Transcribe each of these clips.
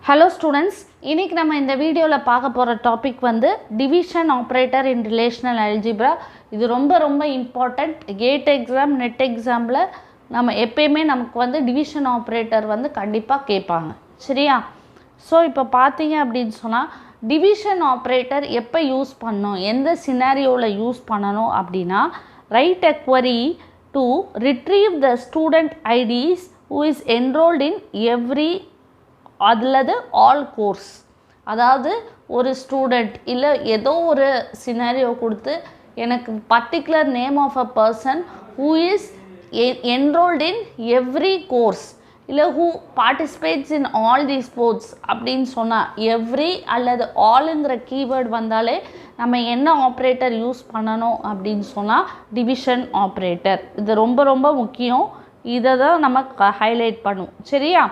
Hello students, இன்னைக்கு நம்ம இந்த வீடியோல பார்க்க போற டாபிக் வந்து division operator in relational algebra. இது ரொம்ப இம்பார்ட்டன்ட். கேட் எக்ஸாம், நெட் எக்ஸாம்ல நம்ம எப்பவுமே நமக்கு வந்து division operator வந்து கண்டிப்பா கேட்பாங்க. சரியா? சோ இப்போ பாத்தீங்க அப்படினு சொன்னா division operator எப்ப யூஸ் பண்ணனும், எந்த சினாரியோல யூஸ் பண்ணனும் அப்படினா write a query to retrieve the student IDs who is enrolled in every அல்லது all course. அதாவது ஒரு ஸ்டூடெண்ட் இல்லை ஏதோ ஒரு சினாரியோ கொடுத்து எனக்கு particular name of a person who is enrolled in every course இல்லை who participates in all these sports அப்படின்னு சொன்னால் every அல்லது allங்கிற கீவேர்டு வந்தாலே நம்ம என்ன ஆப்ரேட்டர் யூஸ் பண்ணணும் அப்படின்னு சொன்னால் டிவிஷன் ஆப்ரேட்டர். இது ரொம்ப முக்கியம். இதை தான் நம்ம ஹைலைட் பண்ணுவோம். சரியா?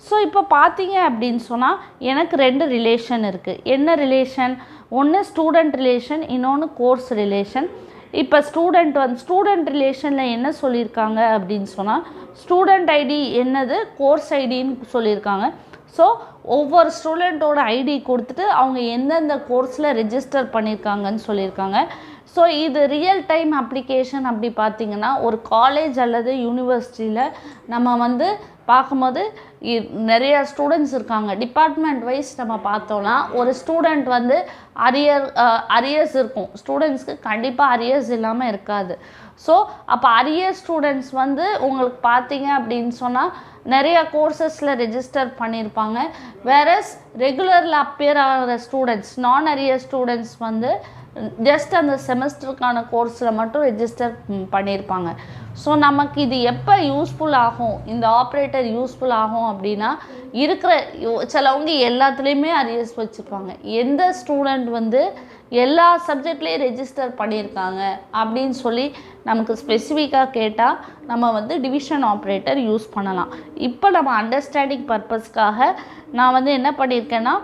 ஸோ இப்போ பார்த்தீங்க அப்படின்னு சொன்னால் எனக்கு ரெண்டு ரிலேஷன் இருக்குது. என்ன ரிலேஷன்? ஒன்று ஸ்டூடெண்ட் ரிலேஷன், இன்னொன்று கோர்ஸ் ரிலேஷன். இப்போ ஸ்டூடெண்ட் ரிலேஷனில் என்ன சொல்லியிருக்காங்க அப்படின்னு சொன்னால் ஸ்டூடெண்ட் ஐடி என்னது, கோர்ஸ் ஐடின்னு சொல்லியிருக்காங்க. ஸோ ஒவ்வொரு ஸ்டூடெண்ட்டோட ஐடி கொடுத்துட்டு அவங்க எந்தெந்த கோர்ஸில் ரெஜிஸ்டர் பண்ணியிருக்காங்கன்னு சொல்லியிருக்காங்க. ஸோ இது ரியல் டைம் அப்ளிகேஷன். அப்படி பார்த்திங்கன்னா ஒரு காலேஜ் அல்லது யூனிவர்சிட்டியில் நம்ம வந்து பார்க்கும்போது நிறைய ஸ்டூடெண்ட்ஸ் இருக்காங்க. டிபார்ட்மெண்ட் வைஸ் நம்ம பார்த்தோன்னா ஒரு ஸ்டூடெண்ட் வந்து அரியர்ஸ் இருக்கும். ஸ்டூடெண்ட்ஸ்க்கு கண்டிப்பாக அரியர்ஸ் இல்லாமல் இருக்காது. ஸோ அப்போ அரியர் ஸ்டூடெண்ட்ஸ் வந்து உங்களுக்கு பார்த்தீங்க அப்படின்னு சொன்னால் நிறைய கோர்சஸில் ரெஜிஸ்டர் பண்ணியிருப்பாங்க. வேறஸ் ரெகுலரில் அப்பியர் ஆகிற ஸ்டூடெண்ட்ஸ், நான் அரியர் ஸ்டூடெண்ட்ஸ் வந்து ஜஸ்ட் அந்த செமஸ்டருக்கான கோர்ஸில் மட்டும் ரெஜிஸ்டர் பண்ணியிருப்பாங்க. ஸோ நமக்கு இது எப்போ யூஸ்ஃபுல் ஆகும், இந்த ஆப்ரேட்டர் யூஸ்ஃபுல் ஆகும் அப்படின்னா இருக்கிற சிலவங்க எல்லாத்துலேயுமே அரியர்ஸ் வச்சுருப்பாங்க. எந்த ஸ்டூடெண்ட் வந்து எல்லா சப்ஜெக்ட்லேயும் ரெஜிஸ்டர் பண்ணியிருக்காங்க அப்படின்னு சொல்லி நமக்கு ஸ்பெசிஃபிக்காக கேட்டால் நம்ம வந்து டிவிஷன் ஆப்ரேட்டர் யூஸ் பண்ணலாம். இப்போ நம்ம அண்டர்ஸ்டாண்டிங் பர்பஸ்க்காக நான் வந்து என்ன பண்ணியிருக்கேன்னா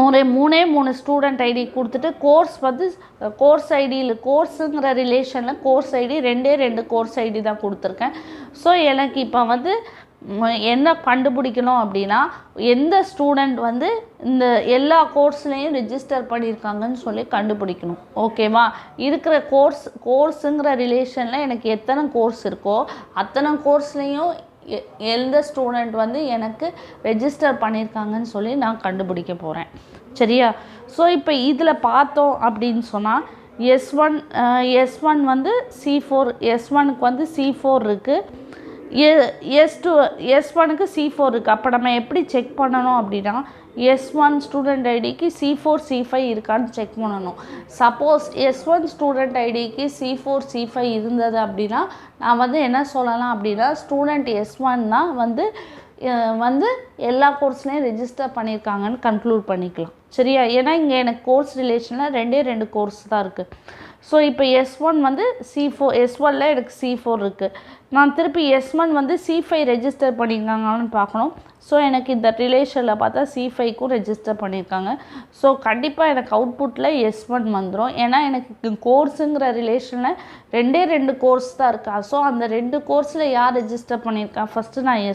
ஒரு மூணு ஸ்டூடெண்ட் ஐடி கொடுத்துட்டு கோர்ஸ் வந்து கோர்ஸ் ஐடியில் கோர்ஸுங்கிற ரிலேஷனில் கோர்ஸ் ஐடி ரெண்டு கோர்ஸ் ஐடி தான் கொடுத்துருக்கேன். ஸோ எனக்கு இப்போ வந்து என்ன கண்டுபிடிக்கணும் அப்படின்னா எந்த ஸ்டூடெண்ட் வந்து இந்த எல்லா கோர்ஸ்லேயும் ரெஜிஸ்டர் பண்ணியிருக்காங்கன்னு சொல்லி கண்டுபிடிக்கணும். ஓகேவா? இருக்கிற கோர்ஸுங்கிற ரிலேஷனில் எனக்கு எத்தனை கோர்ஸ் இருக்கோ அத்தனை கோர்ஸ்லேயும் எந்த ஸ்டூடெண்ட் வந்து எனக்கு ரெஜிஸ்டர் பண்ணியிருக்காங்கன்னு சொல்லி நான் கண்டுபிடிக்க போகிறேன். சரியா? ஸோ இப்போ இதில் பார்த்தோம் அப்படின்னு சொன்னால் S1 வந்து C4, S1க்கு வந்து C4 இருக்குது, S1க்கு C4 இருக்குது. அப்போ நம்ம எப்படி செக் பண்ணணும் அப்படின்னா S1 ஸ்டூடெண்ட் ஐடிக்கு C4 C5 இருக்கான்னு செக் பண்ணணும். சப்போஸ் S1 ஸ்டூடெண்ட் ஐடிக்கு C4 C5 இருந்தது அப்படின்னா நான் வந்து என்ன சொல்லலாம் அப்படின்னா ஸ்டூடெண்ட் S1 தான் வந்து எல்லா கோர்ஸ்லேயும் ரெஜிஸ்டர் பண்ணியிருக்காங்கன்னு கன்க்ளூட் பண்ணிக்கலாம். சரியா? ஏன்னா இங்கே எனக்கு கோர்ஸ் ரிலேஷனில் ரெண்டு கோர்ஸ் தான் இருக்குது. ஸோ இப்போ S1 வந்து C4, S1ல் எனக்கு C4 இருக்குது. நான் திருப்பி S1 வந்து C5 ரெஜிஸ்டர் பண்ணியிருக்காங்கன்னு பார்க்கணும். ஸோ எனக்கு இந்த ரிலேஷனில் பார்த்தா C5க்கும் ரெஜிஸ்டர் பண்ணியிருக்காங்க. ஸோ கண்டிப்பாக எனக்கு அவுட்புட்டில் S1 வந்துடும். ஏன்னா எனக்கு கோர்ஸுங்கிற ரிலேஷனில் ரெண்டு கோர்ஸ் தான் இருக்கா. ஸோ அந்த ரெண்டு கோர்ஸில் யார் ரெஜிஸ்டர் பண்ணியிருக்கா, ஃபஸ்ட்டு நான்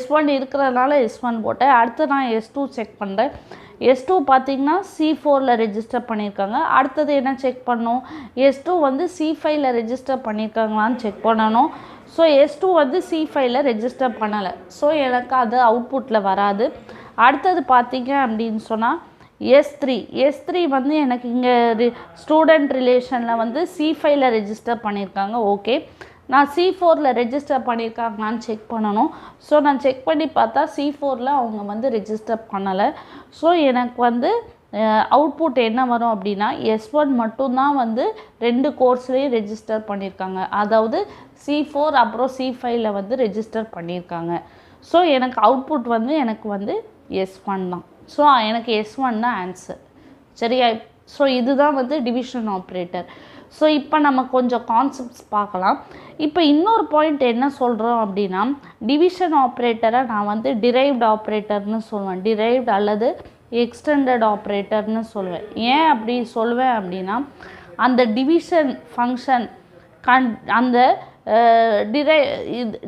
S1 இருக்கிறதுனால S1 போட்டேன். அடுத்து நான் S2 செக் பண்ணுறேன். S2 பார்த்திங்கன்னா C4ல் ரெஜிஸ்டர் பண்ணியிருக்காங்க. அடுத்தது என்ன செக் பண்ணணும், S2 வந்து C5ல் ரெஜிஸ்டர் பண்ணியிருக்காங்களான்னு செக் பண்ணணும். ஸோ S2 வந்து C5ல் ரெஜிஸ்டர் பண்ணலை. ஸோ எனக்கு அது அவுட்புட்டில் வராது. அடுத்தது பார்த்திங்க அப்படின்னு சொன்னால் S3 வந்து எனக்கு இங்கே ஸ்டூடெண்ட் ரிலேஷனில் வந்து C5ல் ரெஜிஸ்டர் பண்ணியிருக்காங்க. ஓகே, நான் C4ல் ரெஜிஸ்டர் பண்ணியிருக்காங்களான்னு செக் பண்ணணும். ஸோ நான் செக் பண்ணி பார்த்தா C4ல் அவங்க வந்து ரெஜிஸ்டர் பண்ணலை. ஸோ எனக்கு வந்து அவுட்புட் என்ன வரும் அப்படின்னா S1 மட்டும்தான் வந்து ரெண்டு கோர்ஸ்லேயும் ரெஜிஸ்டர் பண்ணியிருக்காங்க. அதாவது C4 அப்புறம் C5ல் வந்து ரெஜிஸ்டர் பண்ணியிருக்காங்க. ஸோ எனக்கு அவுட்புட் வந்து S1 தான். ஸோ எனக்கு S1 தான் ஆன்சர். சரியா? ஸோ இதுதான் வந்து டிவிஷன் ஆப்ரேட்டர். ஸோ இப்போ நம்ம கொஞ்சம் கான்செப்ட்ஸ் பார்க்கலாம். இப்போ இன்னொரு பாயிண்ட் என்ன சொல்கிறோம் அப்படின்னா டிவிஷன் ஆப்ரேட்டரை நான் வந்து டிரைவ்டு ஆப்ரேட்டர்னு சொல்லுவேன். டிரைவ்டு அல்லது எக்ஸ்டெண்டட் ஆப்ரேட்டர்னு சொல்லுவேன். ஏன் அப்படி சொல்லுவேன் அப்படின்னா அந்த டிவிஷன் ஃபங்க்ஷன் அந்த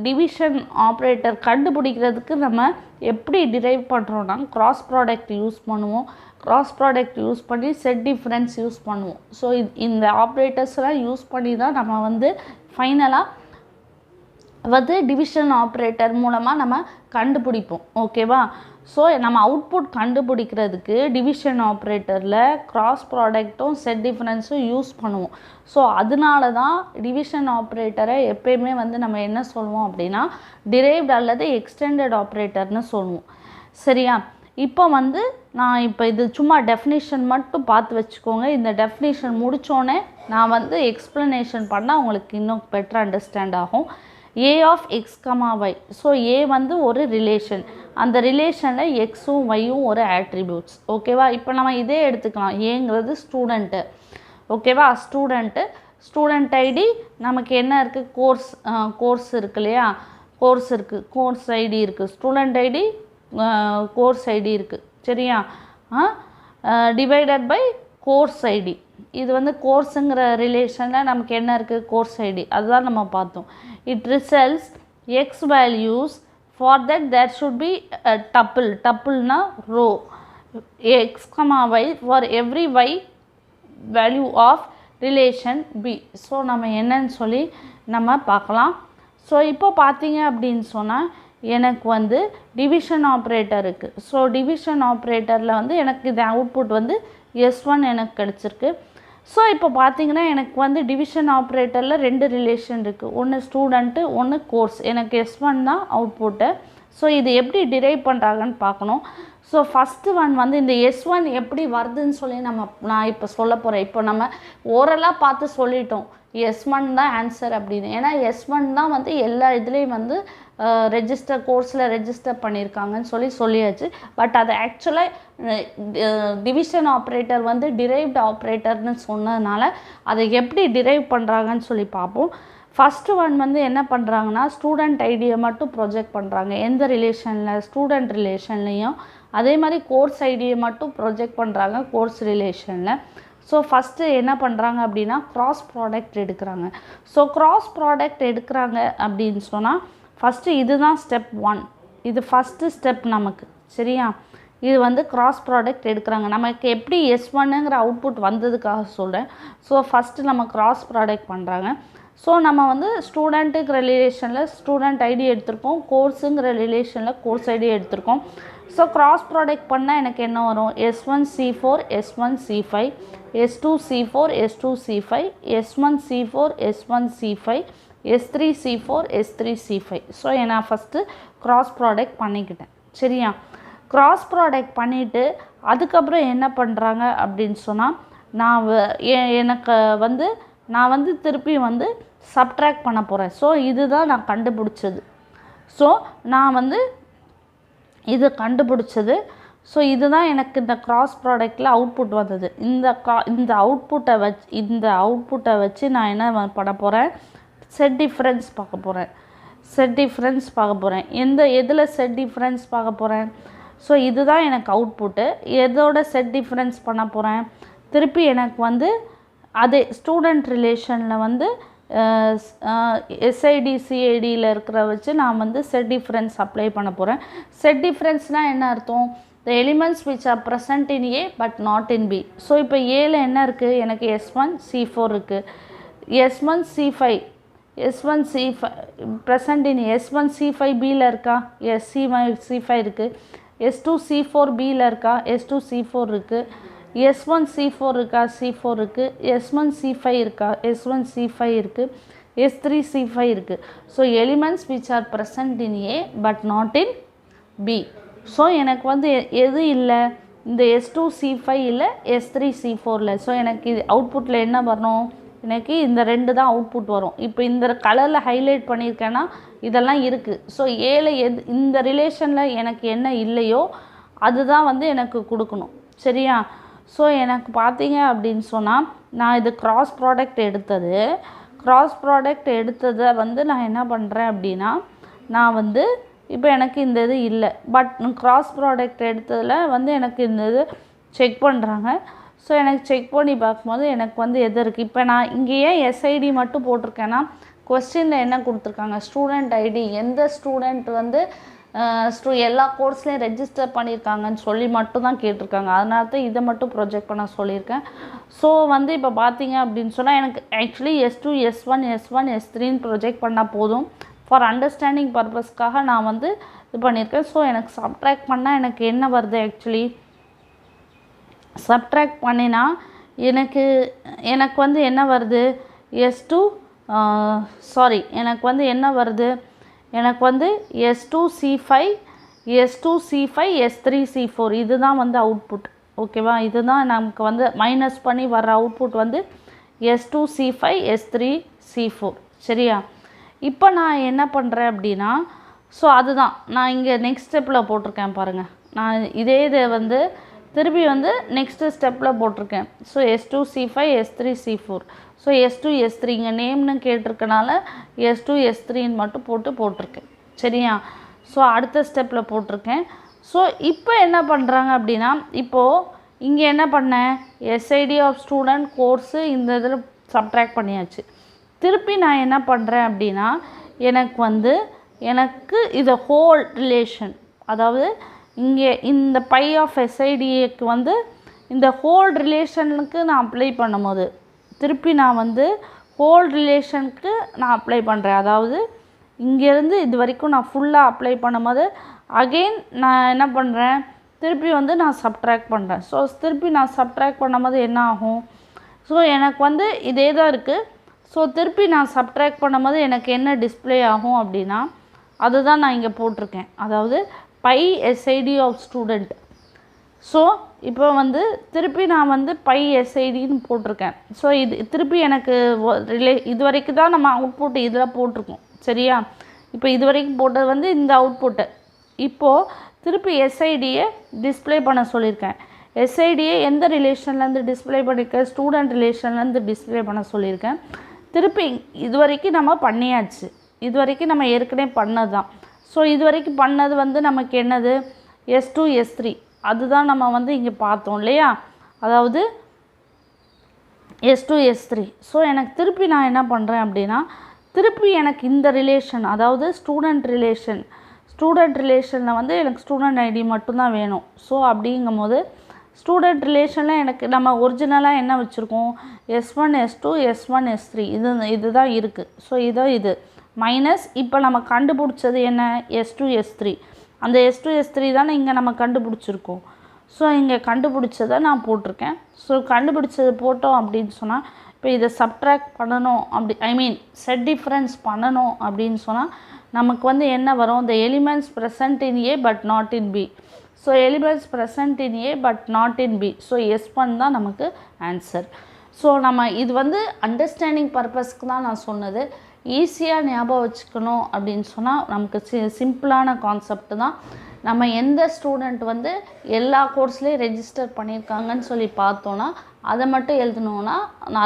டிவிஷன் ஆப்ரேட்டர் கண்டுபிடிக்கிறதுக்கு நம்ம எப்படி டிரைவ் பண்ணுறோன்னா கிராஸ் ப்ராடக்ட் யூஸ் பண்ணுவோம். கிராஸ் ப்ராடக்ட் யூஸ் பண்ணி செட் டிஃப்ரென்ஸ் யூஸ் பண்ணுவோம். ஸோ இந்த ஆப்ரேட்டர்ஸ்லாம் யூஸ் பண்ணி தான் நம்ம வந்து ஃபைனலாக வந்து டிவிஷன் ஆப்ரேட்டர் மூலமாக நம்ம கண்டுபிடிப்போம். ஓகேவா? ஸோ நம்ம அவுட்புட் கண்டுபிடிக்கிறதுக்கு டிவிஷன் ஆப்ரேட்டரில் கிராஸ் ப்ராடக்ட்டும் செட் டிஃப்ரென்ஸும் யூஸ் பண்ணுவோம். ஸோ அதனால தான் டிவிஷன் ஆப்ரேட்டரை எப்பயுமே வந்து நம்ம என்ன சொல்லுவோம் அப்படின்னா டிரைவ்ட் அல்லது எக்ஸ்டெண்டட் ஆப்ரேட்டர்னு சொல்லுவோம். சரியா? இப்போ வந்து நான் இது சும்மா டெஃபினிஷன் மட்டும் பார்த்து வச்சுக்கோங்க. இந்த டெஃபினிஷன் முடித்தோடனே நான் வந்து எக்ஸ்ப்ளனேஷன் பண்ணால் உங்களுக்கு இன்னும் பெட்டர் அண்டர்ஸ்டாண்ட் ஆகும். a of x, y. So a வந்து ஒரு ரிலேஷன். அந்த ரிலேஷனில் எக்ஸும் ஒய்யும் ஒரு ஆட்ரிபியூட்ஸ். ஓகேவா? இப்போ நம்ம இதே எடுத்துக்கலாம். ஏங்கிறது ஸ்டூடெண்ட்டு. ஓகேவா? ஸ்டூடெண்ட் ஐடி நமக்கு என்ன இருக்குது? கோர்ஸ் இருக்குது இல்லையா? கோர்ஸ் இருக்குது, கோர்ஸ் ஐடி இருக்குது, ஸ்டூடெண்ட் ஐடி கோர்ஸ் ஐடி இருக்குது. சரியா? Divided by course ID. இது வந்து கோர்ஸுங்கிற ரிலேஷனில் நமக்கு என்ன இருக்குது? Course ID. அதுதான் நம்ம பார்த்தோம். It results x values. For that there should be a tuple na row x, y for every y value of relation b. So நம்ம என்னன்னு சொல்லி நம்ம பார்க்கலாம். ஸோ இப்போ பார்த்தீங்க அப்படின்னு சொன்னால் எனக்கு வந்து டிவிஷன் ஆப்ரேட்டர் இருக்குது. ஸோ டிவிஷன் ஆப்ரேட்டரில் வந்து எனக்கு இது அவுட்புட் வந்து S1 எனக்கு கிடச்சிருக்கு. ஸோ இப்போ பார்த்தீங்கன்னா எனக்கு வந்து டிவிஷன் ஆப்ரேட்டரில் 2 ரிலேஷன் இருக்குது. ஒன்று ஸ்டூடெண்ட்டு, ஒன்று கோர்ஸ். எனக்கு S1 தான் அவுட்புட்டு. ஸோ இது எப்படி டிரைவ் பண்ணுறாங்கன்னு பார்க்கணும். ஸோ ஃபஸ்ட்டு வந்து இந்த S1 எப்படி வருதுன்னு சொல்லி நான் இப்போ சொல்ல போகிறேன். இப்போ நம்ம ஓரலாக பார்த்து சொல்லிட்டோம் S1 தான் ஆன்சர் அப்படின்னு. ஏன்னா S1 தான் வந்து எல்லா இதுலேயும் வந்து கோர்ஸில் ரெஜிஸ்டர் பண்ணியிருக்காங்கன்னு சொல்லியாச்சு. பட் அது ஆக்சுவலாக டிவிஷன் ஆப்ரேட்டர் வந்து டிரைவ்டு ஆப்ரேட்டர்னு சொன்னதுனால அதை எப்படி டிரைவ் பண்ணுறாங்கன்னு சொல்லி பார்ப்போம். ஃபஸ்ட்டு வந்து என்ன பண்ணுறாங்கன்னா ஸ்டூடெண்ட் ஐடியை மட்டும் ப்ரொஜெக்ட் பண்ணுறாங்க. எந்த ரிலேஷனில்? ஸ்டூடெண்ட் ரிலேஷன்லேயும். அதே மாதிரி கோர்ஸ் ஐடியை மட்டும் ப்ரொஜெக்ட் பண்ணுறாங்க கோர்ஸ் ரிலேஷனில். ஸோ ஃபஸ்ட்டு என்ன பண்ணுறாங்க அப்படின்னா கிராஸ் ப்ராடக்ட் எடுக்கிறாங்க. ஸோ கிராஸ் ப்ராடக்ட் எடுக்கிறாங்க அப்படின்னு சொன்னால் ஃபஸ்ட்டு இதுதான் ஸ்டெப் 1. இது ஃபஸ்ட்டு ஸ்டெப் நமக்கு. சரியா? இது வந்து கிராஸ் ப்ராடக்ட் எடுக்கிறாங்க. நமக்கு எப்படி S1ங்கிற அவுட்புட் வந்ததுக்காக சொல்கிறேன். ஸோ ஃபஸ்ட்டு நம்ம கிராஸ் ப்ராடக்ட் பண்ணுறாங்க. ஸோ நம்ம வந்து ஸ்டூடெண்ட்டுங்கிற ரிலேஷனில் ஸ்டூடெண்ட் ஐடி எடுத்திருக்கோம், கோர்ஸுங்கிற ரிலேஷனில் கோர்ஸ் ஐடி எடுத்திருக்கோம். ஸோ கிராஸ் ப்ராடக்ட் பண்ணால் எனக்கு என்ன வரும்? S1C4 S1C5, S2C4 S2C5, S1C4 S1C5, S3C4 S3C5. So நான் ஃபஸ்ட்டு கிராஸ் ப்ராடக்ட் பண்ணிக்கிட்டேன். சரியா? கிராஸ் ப்ராடக்ட் பண்ணிவிட்டு அதுக்கப்புறம் என்ன பண்ணுறாங்க அப்படின்னு சொன்னால் நான் வந்து திருப்பி வந்து சப்ட்ராக்ட் பண்ண போகிறேன். ஸோ இதுதான் நான் கண்டுபிடிச்சது. ஸோ நான் வந்து இது கண்டுபிடிச்சது. ஸோ இதுதான் எனக்கு இந்த கிராஸ் ப்ராடக்டில் அவுட்புட் வந்தது. இந்த அவுட்புட்டை வச்சு நான் என்ன பண்ண போகிறேன்? செட் டிஃப்ரென்ஸ் பார்க்க போகிறேன். எதில் செட் டிஃப்ரென்ஸ் பார்க்க போகிறேன்? ஸோ இதுதான் எனக்கு அவுட்புட்டு. எதோட செட் டிஃப்ரென்ஸ் பண்ண போகிறேன்? திருப்பி எனக்கு வந்து அதே ஸ்டூடெண்ட் ரிலேஷனில் வந்து SID CIDயில் இருக்கிற வச்சு நான் வந்து செட் டிஃப்ரென்ஸ் அப்ளை பண்ண போகிறேன். செட் டிஃப்ரென்ஸ்னால் என்ன அர்த்தம்? த elements which are present in A but not in B. So இப்போ ஏல என்ன இருக்குது? எனக்கு S1C4 இருக்குது, S1C5 ப்ரெசன்ட் இன் S1C5 Bயில் இருக்கா? C5 இருக்குது. S2C4 Bயில் இருக்கா? S2C4 இருக்குது. S1C4 இருக்கா? C4 இருக்குது. S1C5 இருக்கா? S1C5 இருக்குது. S3C5 இருக்குது. So elements which are present in A but not in B. So எனக்கு வந்து எது இல்லை? இந்த S2C5 இல்லை, S3C4 இல்லை. ஸோ எனக்கு இது அவுட்புட்டில் என்ன வரணும்? எனக்கு இந்த 2 தான் அவுட்புட் வரும். இப்போ இந்த கலரில் ஹைலைட் பண்ணியிருக்கேன்னா இதெல்லாம் இருக்குது. ஸோ ஏல இந்த ரிலேஷனில் எனக்கு என்ன இல்லையோ அதுதான் வந்து எனக்கு கொடுக்கணும். சரியா? ஸோ எனக்கு பார்த்தீங்க அப்படின்னு சொன்னால் நான் இது கிராஸ் ப்ராடக்ட் எடுத்ததை வந்து நான் என்ன பண்ணுறேன் அப்படின்னா நான் வந்து இப்போ எனக்கு இந்த இது இல்லை. பட் கிராஸ் ப்ராடக்ட் எடுத்ததில் வந்து எனக்கு இந்த இது செக் பண்ணுறாங்க. ஸோ எனக்கு செக் பண்ணி பார்க்கும்போது எனக்கு வந்து எது இருக்குது? இப்போ நான் இங்கேயே SID மட்டும் போட்டிருக்கேன்னா கொஸ்டினில் என்ன கொடுத்துருக்காங்க, ஸ்டூடெண்ட் ஐடி, எந்த ஸ்டூடெண்ட் வந்து எல்லா கோர்ஸ்லேயும் ரெஜிஸ்டர் பண்ணியிருக்காங்கன்னு சொல்லி மட்டும் தான் கேட்டிருக்காங்க. அதனால தான் இதை மட்டும் ப்ரொஜெக்ட் பண்ண சொல்லியிருக்கேன். ஸோ வந்து இப்போ பார்த்தீங்க அப்படின்னு சொன்னால் எனக்கு actually S2 S1 S1 S3ன்னு project பண்ணால் போதும். ஃபார் அண்டர்ஸ்டாண்டிங் பர்பஸ்க்காக நான் வந்து இது பண்ணியிருக்கேன். ஸோ எனக்கு சப்ட்ராக்ட் பண்ணால் எனக்கு என்ன வருது, ஆக்சுவலி சப்ட்ராக்ட் பண்ணினா எனக்கு வந்து என்ன வருது, எனக்கு வந்து என்ன வருது, எனக்கு வந்து S2C5 S2C5 S3C4 இதுதான் வந்து அவுட்புட். ஓகேவா, இதுதான் நமக்கு வந்து மைனஸ் பண்ணி வர்ற அவுட்புட் வந்து S2C5 S3C4. சரியா, இப்போ நான் என்ன பண்ணுறேன் அப்படின்னா, ஸோ அதுதான் நான் இங்கே நெக்ஸ்ட் ஸ்டெப்பில் போட்டிருக்கேன் பாருங்கள். நான் இதை வந்து திருப்பி வந்து நெக்ஸ்ட்டு ஸ்டெப்பில் போட்டிருக்கேன். So S2C5 S3C4. So S2 S3 இங்கே நேம்னு கேட்டிருக்கனால S2 S3ன்னு மட்டும் போட்டிருக்கேன். சரியா, ஸோ அடுத்த ஸ்டெப்பில் போட்டிருக்கேன். ஸோ இப்போ என்ன பண்ணுறாங்க அப்படின்னா, இப்போது இங்கே என்ன பண்ணேன், SID ஆஃப் ஸ்டூடெண்ட் கோர்ஸு இந்த இதில் சப்ட்ராக்ட் பண்ணியாச்சு. திருப்பி நான் என்ன பண்ணுறேன் அப்படின்னா, எனக்கு இது ஹோல் ரிலேஷன், அதாவது இங்கே இந்த பை ஆஃப் SIDக்கு வந்து இந்த ஹோல் ரிலேஷனுக்கு நான் அப்ளை பண்ணும்போது திருப்பி நான் வந்து ஹோல் ரிலேஷனுக்கு நான் அப்ளை பண்ணுறேன். அதாவது இங்கேருந்து இது வரைக்கும் நான் ஃபுல்லாக அப்ளை பண்ணும்போது அகெயின் நான் என்ன பண்ணுறேன், திருப்பி வந்து நான் சப்ட்ராக்ட் பண்ணுறேன். ஸோ திருப்பி நான் சப்ட்ராக்ட் பண்ணும்போது என்ன ஆகும், ஸோ எனக்கு வந்து இதே தான் இருக்குது. ஸோ திருப்பி நான் சப்ட்ராக்ட் பண்ணும்போது எனக்கு என்ன டிஸ்பிளே ஆகும் அப்படின்னா, அதுதான் நான் இங்கே போட்டிருக்கேன். அதாவது by SID of student. So இப்போ வந்து திருப்பி நான் வந்து பை SIDன்னு போட்டிருக்கேன். ஸோ இது திருப்பி எனக்கு இது வரைக்கும் தான் நம்ம அவுட்புட் இதில் போட்டிருக்கோம். சரியா, இப்போ இது வரைக்கும் போட்டது வந்து இந்த அவுட்புட்டு. இப்போது திருப்பி SIDயை டிஸ்பிளே பண்ண சொல்லியிருக்கேன். SIDயை எந்த ரிலேஷன்லேருந்து டிஸ்பிளே பண்ணியிருக்கேன், ஸ்டூடெண்ட் ரிலேஷன்லேருந்து டிஸ்பிளே பண்ண சொல்லியிருக்கேன். திருப்பி இது வரைக்கும் நம்ம பண்ணியாச்சு, இது வரைக்கும் நம்ம ஏற்கனவே பண்ணது தான். ஸோ இது வரைக்கும் பண்ணது வந்து நமக்கு என்னது, S2 S3 அதுதான் நம்ம வந்து இங்கே பார்த்தோம் இல்லையா, அதாவது S2 S3. ஸோ எனக்கு திருப்பி நான் என்ன பண்ணுறேன் அப்படின்னா, திருப்பி எனக்கு இந்த ரிலேஷன், அதாவது ஸ்டூடெண்ட் ரிலேஷனில் வந்து எனக்கு ஸ்டூடெண்ட் ஐடி மட்டும்தான் வேணும். ஸோ அப்படிங்கும்போது ஸ்டூடெண்ட் ரிலேஷனில் எனக்கு நம்ம ஒரிஜினலாக என்ன வச்சுருக்கோம், S1 S2 S1 S3 இதுதான் இருக்குது. ஸோ இது மைனஸ் இப்போ நம்ம கண்டுபிடிச்சது என்ன, S2 S3. அந்த S2 S3 தானே இங்கே நம்ம கண்டுபிடிச்சிருக்கோம். ஸோ இங்கே கண்டுபிடிச்சதை நான் போட்டிருக்கேன். ஸோ கண்டுபிடிச்சது போட்டோம் அப்படின்னு சொன்னால், இப்போ இதை சப்ட்ராக்ட் பண்ணணும் செட் டிஃப்ரென்ஸ் பண்ணணும் அப்படின்னு சொன்னால் நமக்கு வந்து என்ன வரும், the elements present in A but not in B. So elements present in A but not in B. So S1 தான் நமக்கு ஆன்சர். ஸோ நம்ம இது வந்து அண்டர்ஸ்டாண்டிங் பர்பஸ்க்கு தான் நான் சொன்னது. ஈஸியாக ஞாபகம் வச்சுக்கணும் அப்படின்னு சொன்னால் நமக்கு சிம்பிளான கான்செப்ட் தான். நம்ம எந்த ஸ்டூடெண்ட் வந்து எல்லா கோர்ஸ்லேயும் ரெஜிஸ்டர் பண்ணியிருக்காங்கன்னு சொல்லி பார்த்தோன்னா அதை மட்டும் எழுதணுன்னா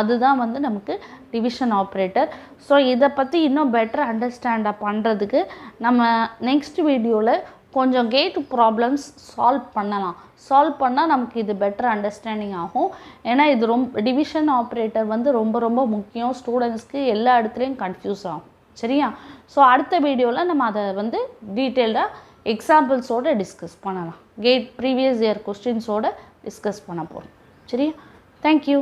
அதுதான் வந்து நமக்கு டிவிஷன் ஆப்ரேட்டர். ஸோ இதை பற்றி இன்னும் பெட்டர் அண்டர்ஸ்டாண்டாக பண்ணுறதுக்கு நம்ம நெக்ஸ்ட் வீடியோவில் கொஞ்சம் கேட் ப்ராப்ளம்ஸ் சால்வ் பண்ணால் நமக்கு இது பெட்டர் அண்டர்ஸ்டாண்டிங் ஆகும். ஏன்னா இது டிவிஷன் ஆப்ரேட்டர் வந்து ரொம்ப முக்கியம். ஸ்டூடெண்ட்ஸ்க்கு எல்லா இடத்துலையும் கன்ஃபியூஸ் ஆகும். சரியா, ஸோ அடுத்த வீடியோவில் நம்ம அதை வந்து டீட்டெயில்டாக எக்ஸாம்பிள்ஸோடு டிஸ்கஸ் பண்ணலாம். ப்ரீவியஸ் இயர் கொஸ்டின்ஸோடு டிஸ்கஸ் பண்ண போகிறோம். சரியா, தேங்க்யூ.